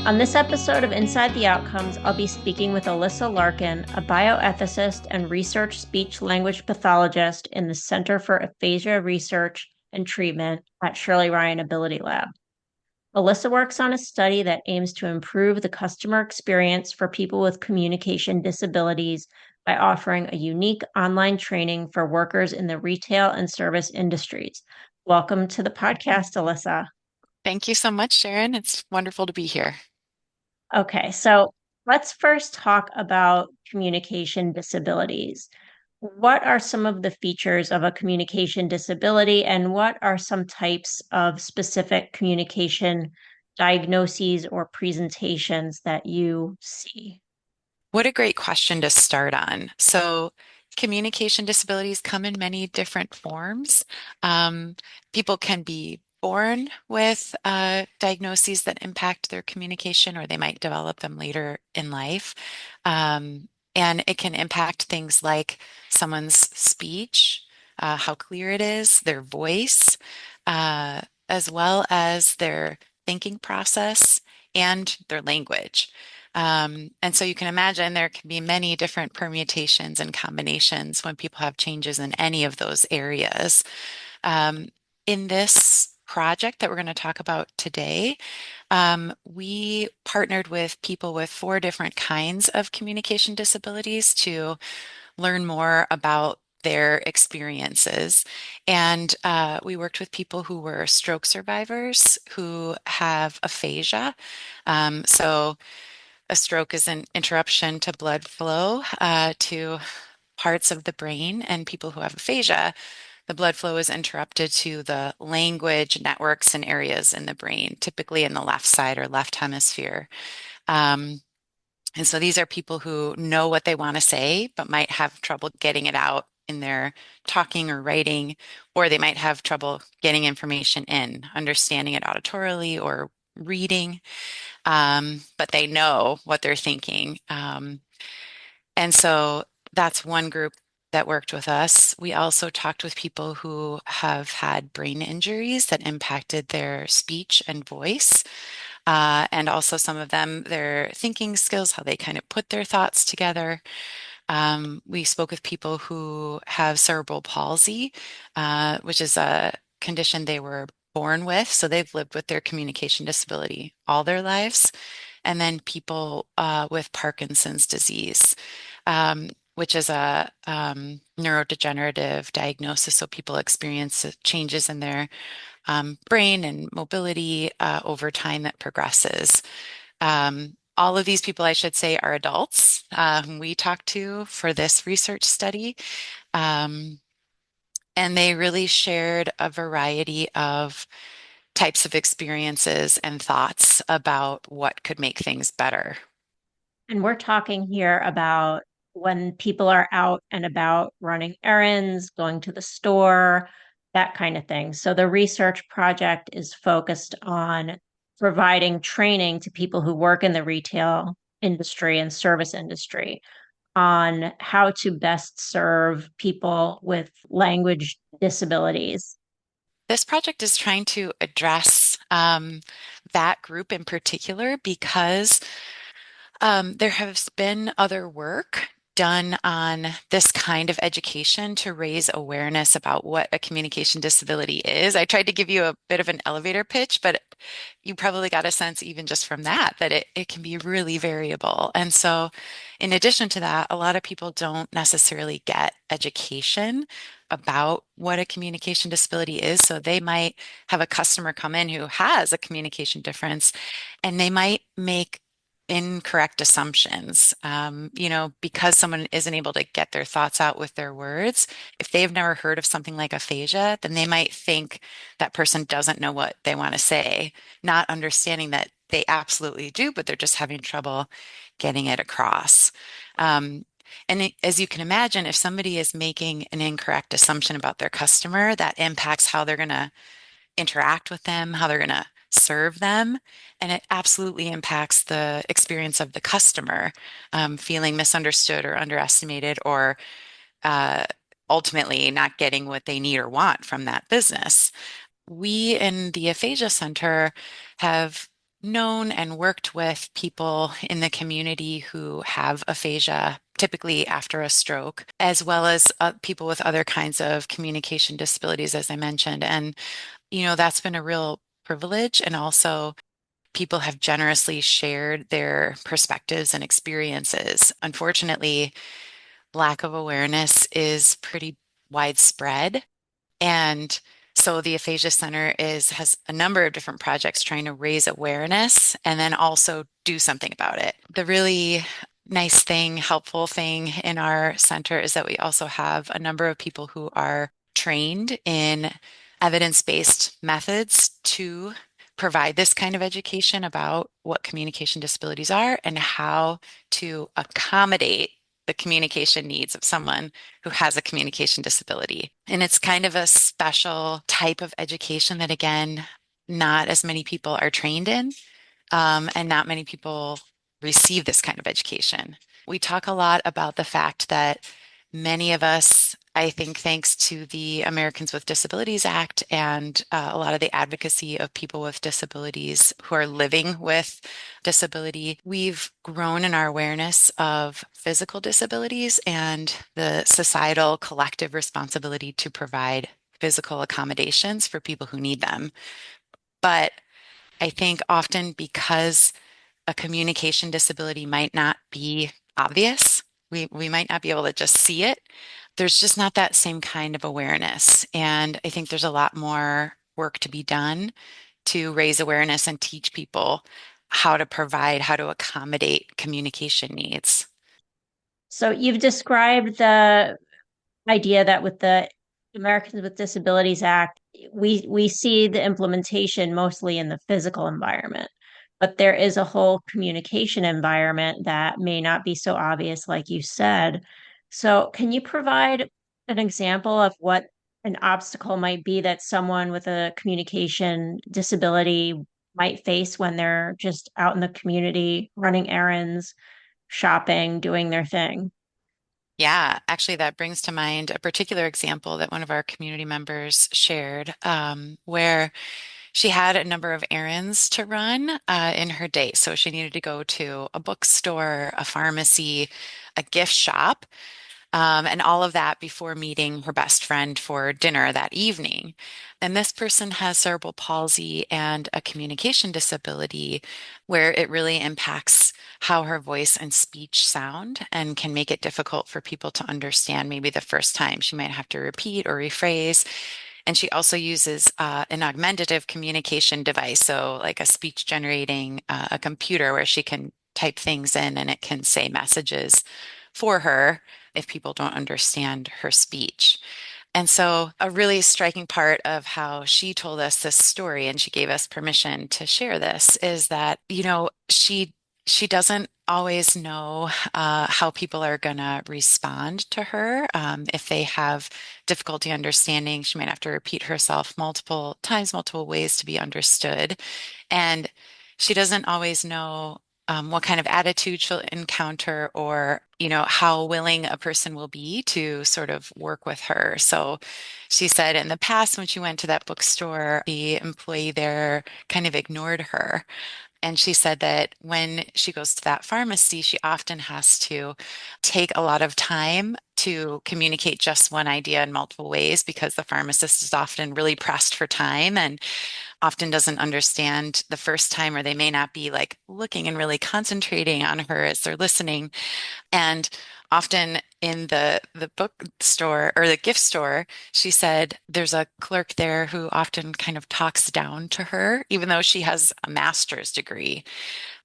On this episode of Inside the Outcomes, I'll be speaking with Alyssa Larkin, a bioethicist and research speech language pathologist in the Center for Aphasia Research and Treatment at Shirley Ryan Ability Lab. Alyssa works on a study that aims to improve the customer experience for people with communication disabilities by offering a unique online training for workers in the retail and service industries. Welcome to the podcast, Alyssa. Thank you so much, Sharon. It's wonderful to be here. Okay, so let's first talk about communication disabilities. What are some of the features of a communication disability, and what are some types of specific communication diagnoses or presentations that you see? What a great question to start on. So, communication disabilities come in many different forms. Um, People can be born with diagnoses that impact their communication, or they might develop them later in life. Um, and it can impact things like someone's speech, how clear it is, their voice, as well as their thinking process and their language. And so you can imagine there can be many different permutations and combinations when people have changes in any of those areas. Um, in this project that we're going to talk about today, we partnered with people with four different kinds of communication disabilities to learn more about their experiences. And we worked with people who were stroke survivors who have aphasia. So a stroke is an interruption to blood flow to parts of the brain, and people who have aphasia, the blood flow is interrupted to the language networks and areas in the brain, typically in the left side or left hemisphere. Um, and so these are people who know what they want to say, but might have trouble getting it out in their talking or writing, or they might have trouble getting information in, understanding it auditorily or reading, but they know what they're thinking. And so that's one group that worked with us. We also talked with people who have had brain injuries that impacted their speech and voice, and also some of them, their thinking skills, how they kind of put their thoughts together. We spoke with people who have cerebral palsy, which is a condition they were born with. So they've lived with their communication disability all their lives. And then people with Parkinson's disease, which is a neurodegenerative diagnosis. So people experience changes in their brain and mobility over time that progresses. All of these people, I should say, are adults whom we talked to for this research study. Um, and they really shared a variety of types of experiences and thoughts about what could make things better. And we're talking here about when people are out and about running errands, going to the store, that kind of thing. So the research project is focused on providing training to people who work in the retail industry and service industry on how to best serve people with language disabilities. This project is trying to address that group in particular because there has been other work done on this kind of education to raise awareness about what a communication disability is. I tried to give you a bit of an elevator pitch, but you probably got a sense even just from that that it can be really variable. And so, in addition to that, a lot of people don't necessarily get education about what a communication disability is. So they might have a customer come in who has a communication difference, and they might make incorrect assumptions. Because someone isn't able to get their thoughts out with their words, if they've never heard of something like aphasia, then they might think that person doesn't know what they want to say, not understanding that they absolutely do, but they're just having trouble getting it across. Um, as you can imagine, if somebody is making an incorrect assumption about their customer, that impacts how they're going to interact with them, how they're going to serve them. And it absolutely impacts the experience of the customer, feeling misunderstood or underestimated, or uh, ultimately not getting what they need or want from that business. We in the Aphasia Center have known and worked with people in the community who have aphasia, typically after a stroke, as well as people with other kinds of communication disabilities, as I mentioned. And, that's been a real privilege. And also, people have generously shared their perspectives and experiences. Unfortunately, lack of awareness is pretty widespread. And so the Aphasia Center has a number of different projects trying to raise awareness and then also do something about it. The really nice thing, helpful thing in our center is that we also have a number of people who are trained in evidence-based methods to provide this kind of education about what communication disabilities are and how to accommodate the communication needs of someone who has a communication disability. And it's kind of a special type of education that, again, not as many people are trained in, and not many people receive this kind of education. We talk a lot about the fact that many of us, I think, thanks to the Americans with Disabilities Act and a lot of the advocacy of people with disabilities who are living with disability, we've grown in our awareness of physical disabilities and the societal collective responsibility to provide physical accommodations for people who need them. But I think often because a communication disability might not be obvious. We might not be able to just see it. There's just not that same kind of awareness. And I think there's a lot more work to be done to raise awareness and teach people how to provide, how to accommodate communication needs. So you've described the idea that with the Americans with Disabilities Act, we see the implementation mostly in the physical environment, but there is a whole communication environment that may not be so obvious, like you said. So, can you provide an example of what an obstacle might be that someone with a communication disability might face when they're just out in the community running errands, shopping, doing their thing? Yeah, actually, that brings to mind a particular example that one of our community members shared, where she had a number of errands to run in her day. So she needed to go to a bookstore, a pharmacy, a gift shop, and all of that before meeting her best friend for dinner that evening. And this person has cerebral palsy and a communication disability where it really impacts how her voice and speech sound and can make it difficult for people to understand maybe the first time. She might have to repeat or rephrase. And she also uses an augmentative communication device, so like a speech generating a computer where she can type things in and it can say messages for her if people don't understand her speech. And so, a really striking part of how she told us this story, and she gave us permission to share this, is that, she doesn't always know how people are going to respond to her. If they have difficulty understanding, she might have to repeat herself multiple times, multiple ways to be understood. And she doesn't always know what kind of attitude she'll encounter or, how willing a person will be to sort of work with her. So she said in the past, when she went to that bookstore, the employee there kind of ignored her. And she said that when she goes to that pharmacy, she often has to take a lot of time to communicate just one idea in multiple ways because the pharmacist is often really pressed for time and often doesn't understand the first time, or they may not be like looking and really concentrating on her as they're listening. And often in the bookstore or the gift store, she said there's a clerk there who often kind of talks down to her, even though she has a master's degree.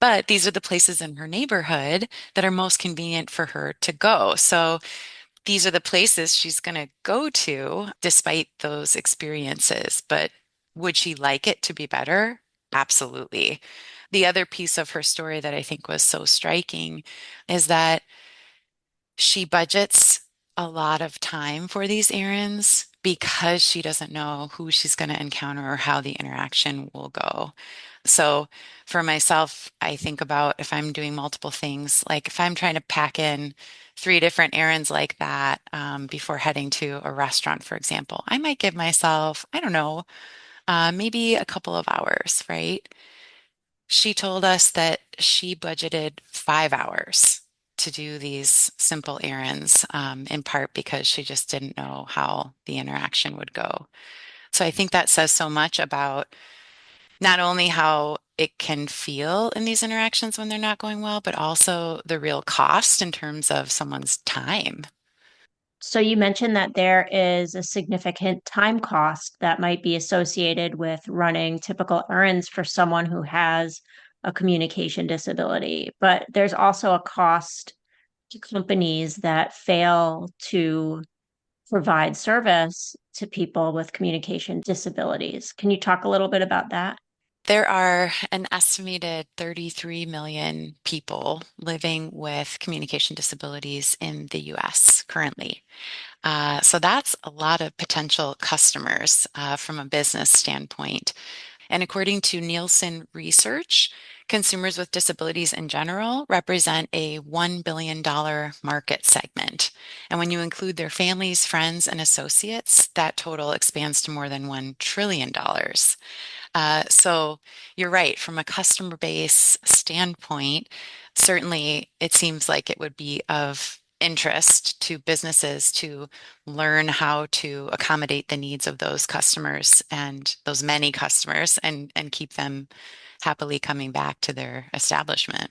But these are the places in her neighborhood that are most convenient for her to go. So these are the places she's going to go to despite those experiences. But would she like it to be better? Absolutely. The other piece of her story that I think was so striking is that she budgets a lot of time for these errands because she doesn't know who she's going to encounter or how the interaction will go. So for myself, I think about if I'm doing multiple things, like if I'm trying to pack in three different errands like that before heading to a restaurant, for example, I might give myself, I don't know, maybe a couple of hours, right? She told us that she budgeted 5 hours to do these simple errands, in part because she just didn't know how the interaction would go. So I think that says so much about not only how it can feel in these interactions when they're not going well, but also the real cost in terms of someone's time. So you mentioned that there is a significant time cost that might be associated with running typical errands for someone who has a communication disability, but there's also a cost to companies that fail to provide service to people with communication disabilities. Can you talk a little bit about that? There are an estimated 33 million people living with communication disabilities in the US currently. So that's a lot of potential customers from a business standpoint. And according to Nielsen Research, consumers with disabilities in general represent a $1 billion market segment. And when you include their families, friends, and associates, that total expands to more than $1 trillion. So you're right, from a customer base standpoint, certainly it seems like it would be of interest to businesses to learn how to accommodate the needs of those customers and those many customers and keep them happily coming back to their establishment.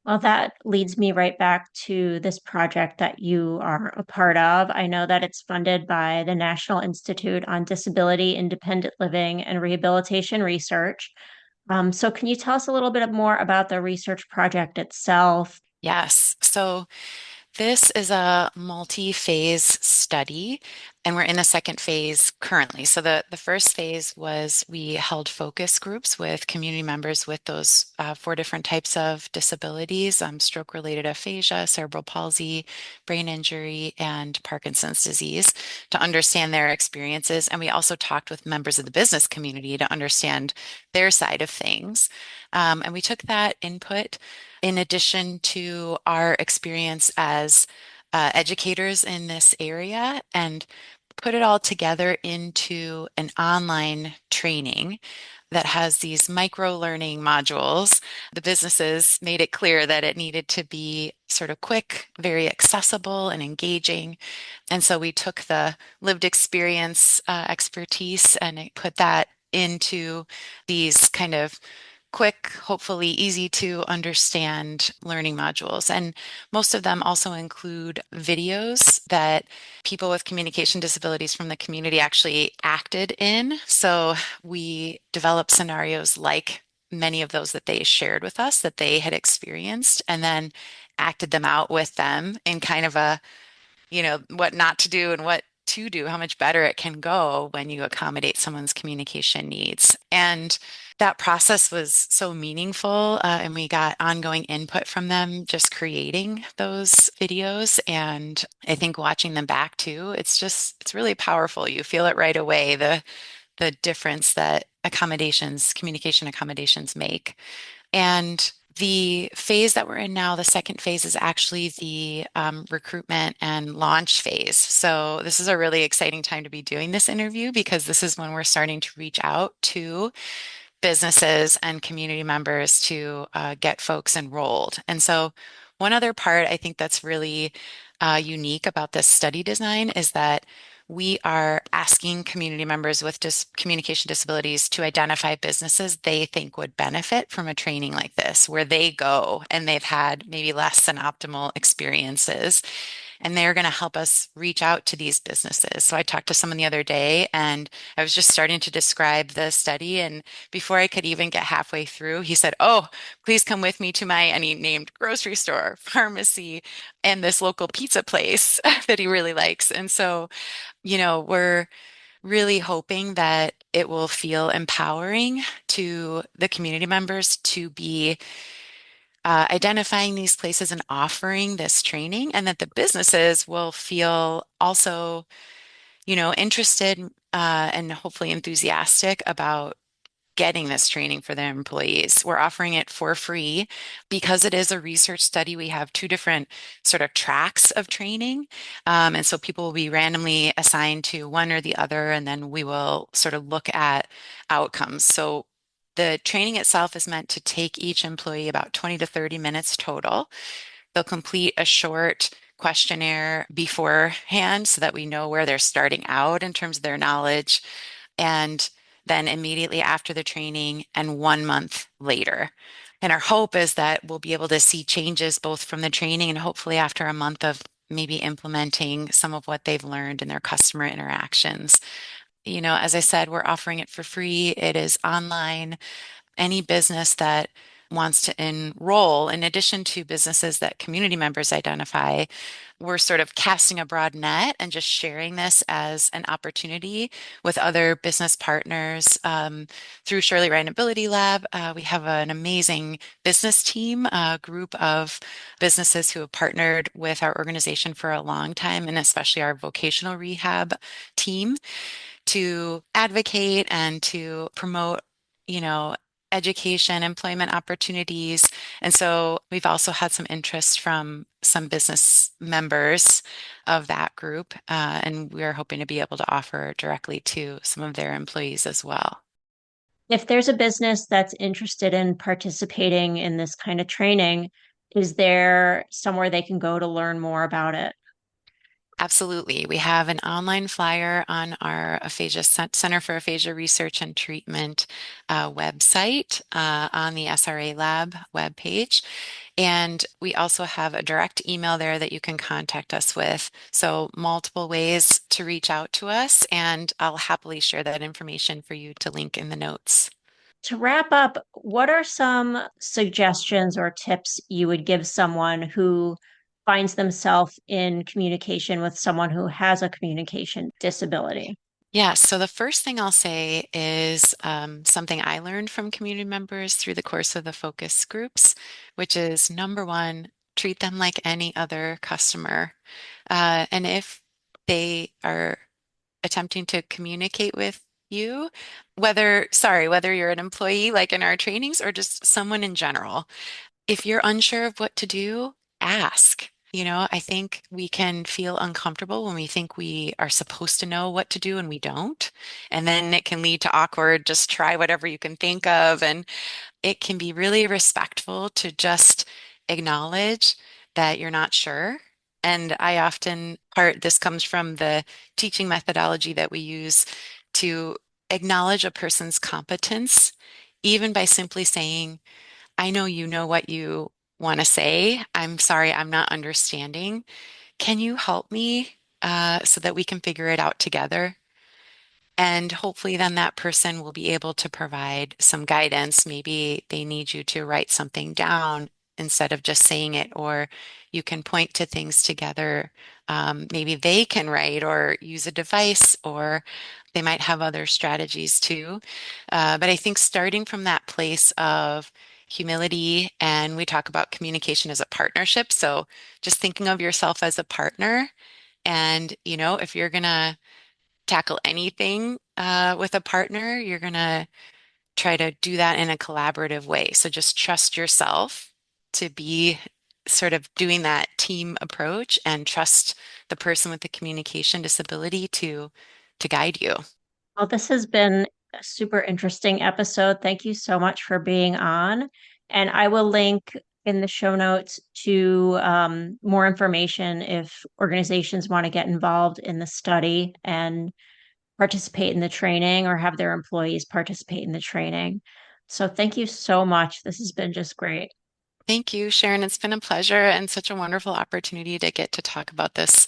Well, that leads me right back to this project that you are a part of. I know that it's funded by the National Institute on Disability, Independent Living, and Rehabilitation Research. So, can you tell us a little bit more about the research project itself? Yes. So this is a multi-phase study, and we're in the second phase currently. So the first phase was we held focus groups with community members with those four different types of disabilities, stroke-related aphasia, cerebral palsy, brain injury, and Parkinson's disease to understand their experiences. And we also talked with members of the business community to understand their side of things. And we took that input in addition to our experience as educators in this area and put it all together into an online training that has these micro learning modules. The businesses made it clear that it needed to be sort of quick, very accessible, and engaging. And so we took the lived experience expertise and put that into these kind of quick, hopefully easy to understand learning modules. And most of them also include videos that people with communication disabilities from the community actually acted in. So we developed scenarios like many of those that they shared with us that they had experienced, and then acted them out with them in kind of a what not to do and what to do, how much better it can go when you accommodate someone's communication needs. And that process was so meaningful, and we got ongoing input from them just creating those videos. And I think watching them back too, it's really powerful. You feel it right away, the difference that communication accommodations make. And the phase that we're in now, the second phase, is actually the recruitment and launch phase. So this is a really exciting time to be doing this interview because this is when we're starting to reach out to businesses and community members to get folks enrolled. And so one other part I think that's really unique about this study design is that we are asking community members with communication disabilities to identify businesses they think would benefit from a training like this, where they go and they've had maybe less than optimal experiences, and they're going to help us reach out to these businesses. So I talked to someone the other day and I was just starting to describe the study. And before I could even get halfway through, he said, "Oh, please come with me to and he named grocery store, pharmacy, and this local pizza place that he really likes." And so, we're really hoping that it will feel empowering to the community members to be identifying these places and offering this training, and that the businesses will feel also, interested and hopefully enthusiastic about getting this training for their employees. We're offering it for free because it is a research study. We have two different sort of tracks of training. And so people will be randomly assigned to one or the other, and then we will sort of look at outcomes. So The training itself is meant to take each employee about 20 to 30 minutes total. They'll complete a short questionnaire beforehand so that we know where they're starting out in terms of their knowledge, and then immediately after the training and 1 month later. And our hope is that we'll be able to see changes both from the training and hopefully after a month of maybe implementing some of what they've learned in their customer interactions. As I said, we're offering it for free. It is online. Any business that wants to enroll, in addition to businesses that community members identify, we're sort of casting a broad net and just sharing this as an opportunity with other business partners. Through Shirley Ryan Ability Lab, we have an amazing business team, a group of businesses who have partnered with our organization for a long time, and especially our vocational rehab team, to advocate and to promote, you know, education, employment opportunities. And so we've also had some interest from some business members of that group, and we're hoping to be able to offer directly to some of their employees as well. If there's a business that's interested in participating in this kind of training, is there somewhere they can go to learn more about it? Absolutely. We have an online flyer on our Center for Aphasia Research and Treatment website on the SRA Lab webpage. And we also have a direct email there that you can contact us with. So multiple ways to reach out to us, and I'll happily share that information for you to link in the notes. To wrap up, what are some suggestions or tips you would give someone who finds themselves in communication with someone who has a communication disability? Yeah, so the first thing I'll say is something I learned from community members through the course of the focus groups, which is number one, treat them like any other customer. And if they are attempting to communicate with you, whether you're an employee like in our trainings or just someone in general, if you're unsure of what to do, ask. I think we can feel uncomfortable when we think we are supposed to know what to do and we don't. And then it can lead to awkward, just try whatever you can think of. And it can be really respectful to just acknowledge that you're not sure. And this comes from the teaching methodology that we use to acknowledge a person's competence, even by simply saying, I know you know what you want to say. I'm sorry, I'm not understanding. Can you help me so that we can figure it out together? And hopefully, then that person will be able to provide some guidance. Maybe they need you to write something down instead of just saying it, or you can point to things together. Maybe they can write or use a device, or they might have other strategies too. But I think starting from that place of humility, and we talk about communication as a partnership. So just thinking of yourself as a partner. And, if you're going to tackle anything with a partner, you're going to try to do that in a collaborative way. So just trust yourself to be sort of doing that team approach, and trust the person with the communication disability to guide you. Well, this has been a super interesting episode. Thank you so much for being on. And I will link in the show notes to more information if organizations want to get involved in the study and participate in the training or have their employees participate in the training. So thank you so much. This has been just great. Thank you, Sharon. It's been a pleasure and such a wonderful opportunity to get to talk about this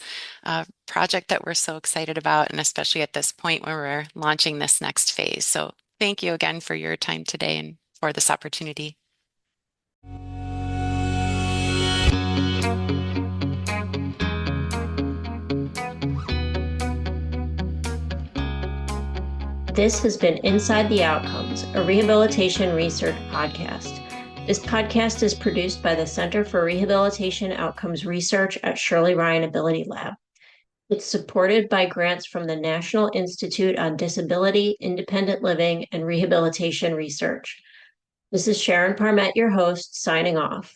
project that we're so excited about, and especially at this point where we're launching this next phase. So thank you again for your time today and for this opportunity. This has been Inside the Outcomes, a rehabilitation research podcast. This podcast is produced by the Center for Rehabilitation Outcomes Research at Shirley Ryan Ability Lab. It's supported by grants from the National Institute on Disability, Independent Living, and Rehabilitation Research. This is Sharon Parmet, your host, signing off.